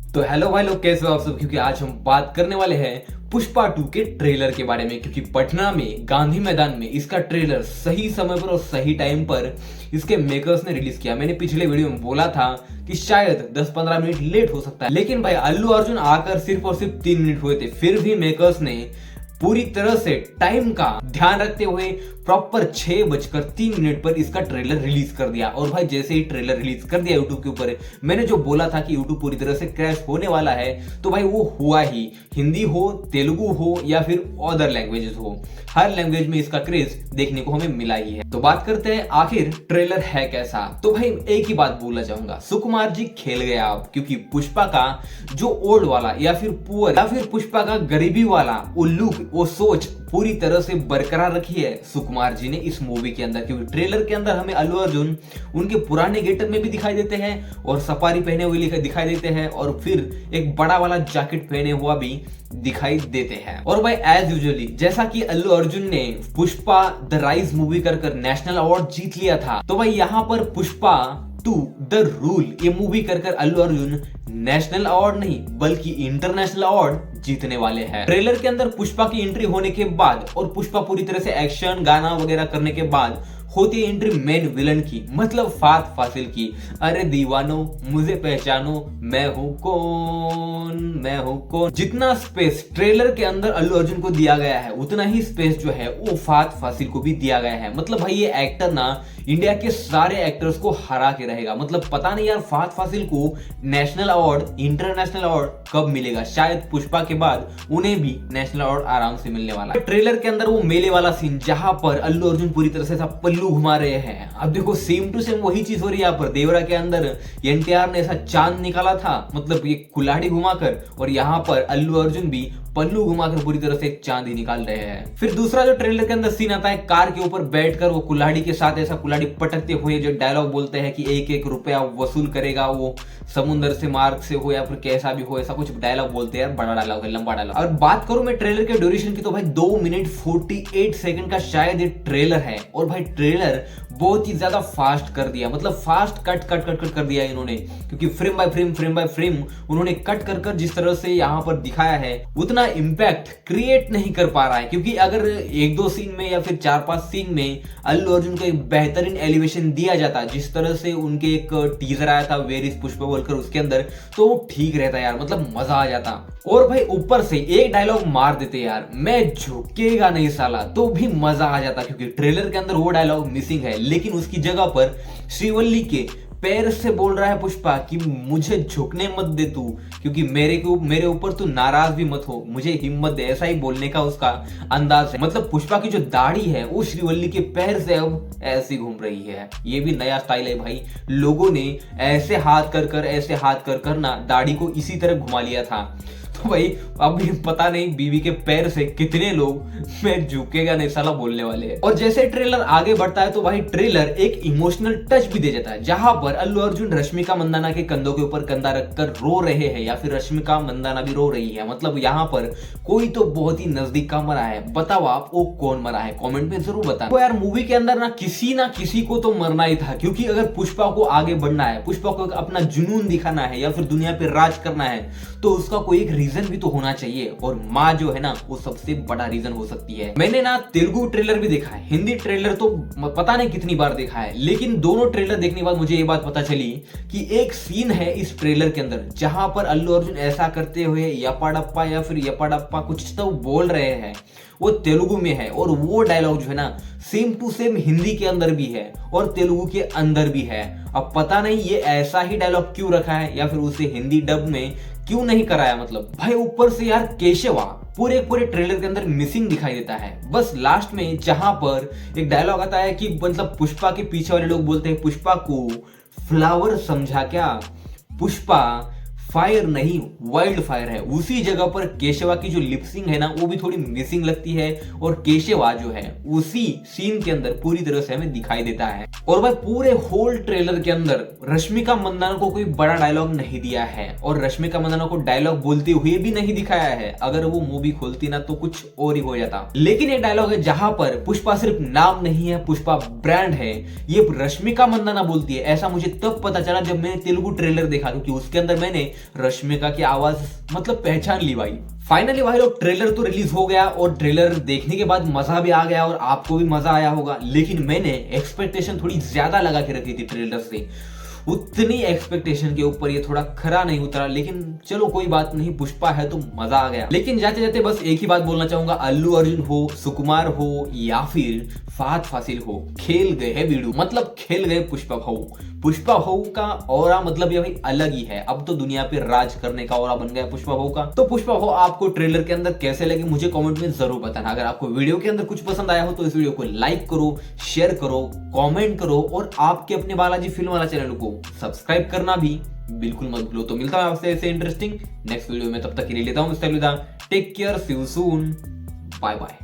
तो हेलो भाई लोग, कैसे हो आप सब। क्योंकि आज हम बात करने वाले हैं पुष्पा 2 के ट्रेलर के बारे में। क्योंकि पटना में गांधी मैदान में इसका ट्रेलर सही समय पर और सही टाइम पर इसके मेकर्स ने रिलीज किया। मैंने पिछले वीडियो में बोला था कि शायद 10-15 मिनट लेट हो सकता है, लेकिन भाई अल्लू अर्जुन आकर सिर्फ और सिर्फ 3 मिनट हुए थे, फिर भी मेकर्स ने पूरी तरह से टाइम का ध्यान रखते हुए प्रॉपर 6:03 पर इसका ट्रेलर रिलीज कर दिया। और भाई जैसे ही ट्रेलर रिलीज कर दिया यूट्यूब के ऊपर, मैंने जो बोला था कि यूट्यूब पूरी तरह से क्रैश होने वाला है, तो भाई वो हुआ ही। हिंदी हो, तेलुगु हो या फिर अदर लैंग्वेजेस हो, हर लैंग्वेज में इसका क्रेज देखने को हमें मिला ही है। तो बात करते हैं आखिर ट्रेलर है कैसा। तो भाई एक ही बात बोलना चाहूंगा, सुकुमार जी खेल गए आप। क्योंकि पुष्पा का जो ओल्ड वाला या फिर पुअर या फिर पुष्पा का गरीबी वाला वो लुक, वो सोच पूरी तरह से बरकरार रखी है सुकुमार जी ने इस मूवी के अंदर। क्योंकि ट्रेलर के अंदर हमें अल्लू अर्जुन उनके पुराने गेटअप में भी दिखाई देते हैं और सफारी पहने हुए दिखाई देते हैं, और फिर एक बड़ा वाला जैकेट पहने हुआ भी दिखाई देते हैं। और भाई एज यूजुअली जैसा कि अल्लू अर्जुन ने पुष्पा द राइज मूवी कर नेशनल अवार्ड जीत लिया था, तो भाई यहाँ पर पुष्पा 2 द रूल ये मूवी कर अल्लू अर्जुन नेशनल अवार्ड नहीं बल्कि इंटरनेशनल अवार्ड जीतने वाले हैं। ट्रेलर के अंदर पुष्पा की एंट्री होने के बाद और पुष्पा पूरी तरह से एक्शन गाना वगैरह करने के बाद होती है एंट्री मेन विलन की, मतलब फात फासिल की। अरे दीवानो मुझे पहचानो, मैं हूं कौन, मैं हूं कौन। जितना स्पेस ट्रेलर के अंदर अल्लू अर्जुन को दिया गया है, उतना ही स्पेस जो है वो फात फासिल को भी दिया गया है। मतलब भाई ये एक्टर ना इंडिया के सारे एक्टर्स को हरा के रहेगा। मतलब पता नहीं यार फात फासिल को नेशनल अवार्ड, इंटरनेशनल अवार्ड कब मिलेगा। शायद पुष्पा के बाद उन्हें भी नेशनल अवार्ड आराम से मिलने वाला है। ट्रेलर के अंदर वो मेले वाला सीन जहां पर अल्लू अर्जुन पूरी तरह से पल्लू घुमा रहे हैं, अब देखो सेम टू सेम वही चीज हो रही है यहाँ पर। देवरा के अंदर एनटीआर ने ऐसा चांद निकाला था, मतलब ये कुल्हाड़ी घुमाकर, और यहाँ पर अल्लू अर्जुन भी पल्लू घुमाकर पूरी तरह से एक चांद ही निकाल रहे हैं। फिर दूसरा जो ट्रेलर के अंदर सीन आता है, कार के ऊपर बैठकर वो कुल्हाड़ी के साथ ऐसा कुल्हाड़ी पटकते हुए जो डायलॉग बोलते हैं कि 1-1 रुपया वसूल करेगा, वो समुद्र से मार्ग से हो या फिर कैसा भी हो, ऐसा कुछ डायलॉग बोलते हैं। बड़ा डायलॉग है, लंबा डायलॉग। और बात करूं मैं ट्रेलर के ड्यूरेशन की, तो भाई 2 मिनट 48 सेकंड का शायद ये ट्रेलर है। और भाई ट्रेलर बहुत ही ज्यादा फास्ट कर दिया, मतलब फास्ट कट कर दिया इन्होंने। क्योंकि फ्रेम बाय फ्रेम उन्होंने कट कर जिस तरह से यहाँ पर दिखाया है उतना इम्पैक्ट क्रिएट नहीं कर पा रहा है। क्योंकि अगर 1-2 सीन में या फिर 4-5 सीन में अल्लू अर्जुन को एक बेहतरीन एलिवेशन दिया जाता, जिस तरह से उनके एक टीजर आया था वेयर इज पुष्पा बोलकर, उसके अंदर, तो वो ठीक रहता यार, मतलब मजा आ जाता। और भाई ऊपर से एक डायलॉग मार देते यार, मैं झुकेगा नहीं साला, तो भी मजा आ जाता। क्योंकि ट्रेलर के अंदर वो डायलॉग मिसिंग है, लेकिन उसकी जगह पर श्रीवल्ली के पैर से बोल रहा है पुष्पा कि मुझे झुकने मत दे तू, क्योंकि मेरे ऊपर तू नाराज भी मत हो, मुझे हिम्मत दे। ऐसा ही बोलने का उसका अंदाज है। मतलब पुष्पा की जो दाढ़ी है वो श्रीवल्ली के पैर से अब ऐसी घूम रही है। ये भी नया स्टाइल है भाई, लोगों ने ऐसे हाथ कर ना दाढ़ी को इसी तरह घुमा लिया था। तो भाई अब पता नहीं बीवी के पैर से कितने लोग मैं झुकेगा नहीं साला बोलने वाले हैं। और जैसे ट्रेलर आगे बढ़ता है तो भाई ट्रेलर एक इमोशनल टच भी दे जाता है, जहां पर अल्लू अर्जुन रश्मिका मंदाना के कंधों के ऊपर कंधा रखकर रो रहे हैं, या फिर रश्मिका मंदाना भी रो रही है। मतलब यहाँ पर कोई तो बहुत ही नजदीक का मरा है। बताओ आप वो कौन मरा है, कॉमेंट में जरूर बताना। तो यार मूवी के अंदर ना किसी को तो मरना ही था। क्योंकि अगर पुष्पा को आगे बढ़ना है, पुष्पा को अपना जुनून दिखाना है या फिर दुनिया पे राज करना है, तो उसका कोई एक रीजन भी तो होना चाहिए। और माँ जो है ना वो सबसे बड़ा रीजन हो सकती है। मैंने ना तेलुगु ट्रेलर भी देखा है, हिंदी ट्रेलर तो पता नहीं कितनी बार देखा है, लेकिन दोनों ट्रेलर देखने के बाद मुझे ये बात पता चली कि एक सीन है इस ट्रेलर के अंदर जहां पर अल्लू अर्जुन ऐसा करते हुए यपाडप्पा या फिर यपाडप्पा कुछ तो बोल रहे हैं, वो तेलुगु में है। और वो डायलॉग जो है ना सेम टू सेम हिंदी के अंदर भी है और तेलुगु के अंदर भी है। अब पता नहीं ये ऐसा ही डायलॉग क्यों रखा है या फिर उसे हिंदी डब में क्यों नहीं कराया। मतलब भाई ऊपर से यार केशवा पूरे ट्रेलर के अंदर मिसिंग दिखाई देता है। बस लास्ट में जहां पर एक डायलॉग आता है कि मतलब पुष्पा के पीछे वाले लोग बोलते हैं पुष्पा को फ्लावर समझा क्या, पुष्पा फायर नहीं वाइल्ड फायर है। उसी जगह पर केशवा की जो लिपसिंग है ना वो भी थोड़ी मिसिंग लगती है, और केशवा जो है उसी सीन के अंदर पूरी तरह से हमें दिखाई देता है। और भाई पूरे होल ट्रेलर के अंदर रश्मिका मंदाना को कोई बड़ा डायलॉग नहीं दिया है, और रश्मिका मंदाना को डायलॉग बोलते हुए भी नहीं दिखाया है। अगर वो मूवी खोलती ना तो कुछ और ही हो जाता। लेकिन एक डायलॉग है जहां पर पुष्पा सिर्फ नाम नहीं है, पुष्पा ब्रांड है, ये रश्मिका मंदाना बोलती है। ऐसा मुझे तब पता चला जब मैंने तेलुगु ट्रेलर देखा, क्योंकि उसके अंदर मैंने रश्मिका की आवाज मतलब पहचान ली भाई। फाइनली भाई लोग ट्रेलर तो रिलीज हो गया और ट्रेलर देखने के बाद मजा भी आ गया और आपको भी मजा आया होगा, लेकिन मैंने एक्सपेक्टेशन थोड़ी ज्यादा लगा के रखी थी ट्रेलर से। उतनी एक्सपेक्टेशन के ऊपर ये थोड़ा खरा नहीं उतरा, लेकिन चलो कोई बात नहीं, पुष्पा है तो मजा आ गया। लेकिन जाते जाते बस एक ही बात बोलना चाहूंगा, अल्लू अर्जुन हो, सुकुमार हो या फिर फहद फासिल हो, खेल गए है बीड़ू, मतलब खेल गए पुष्पा भाऊ। पुष्पा भाऊ का ऑरा मतलब ये भाई अलग ही है, अब तो दुनिया पे राज करने का ऑरा बन गया पुष्पा भाऊ का। तो पुष्पा भाऊ आपको ट्रेलर के अंदर कैसे लगे मुझे कमेंट में जरूर बताना। अगर आपको वीडियो के अंदर कुछ पसंद आया हो तो इस वीडियो को लाइक करो, शेयर करो, कमेंट करो और आपके अपने बालाजी फिल्म वाला चैनल को सब्सक्राइब करना भी बिल्कुल मत भूलो। तो मिलता हूं आपसे ऐसे इंटरेस्टिंग नेक्स्ट वीडियो में, तब तक के लिए लेता हूं take care, see you soon, bye bye.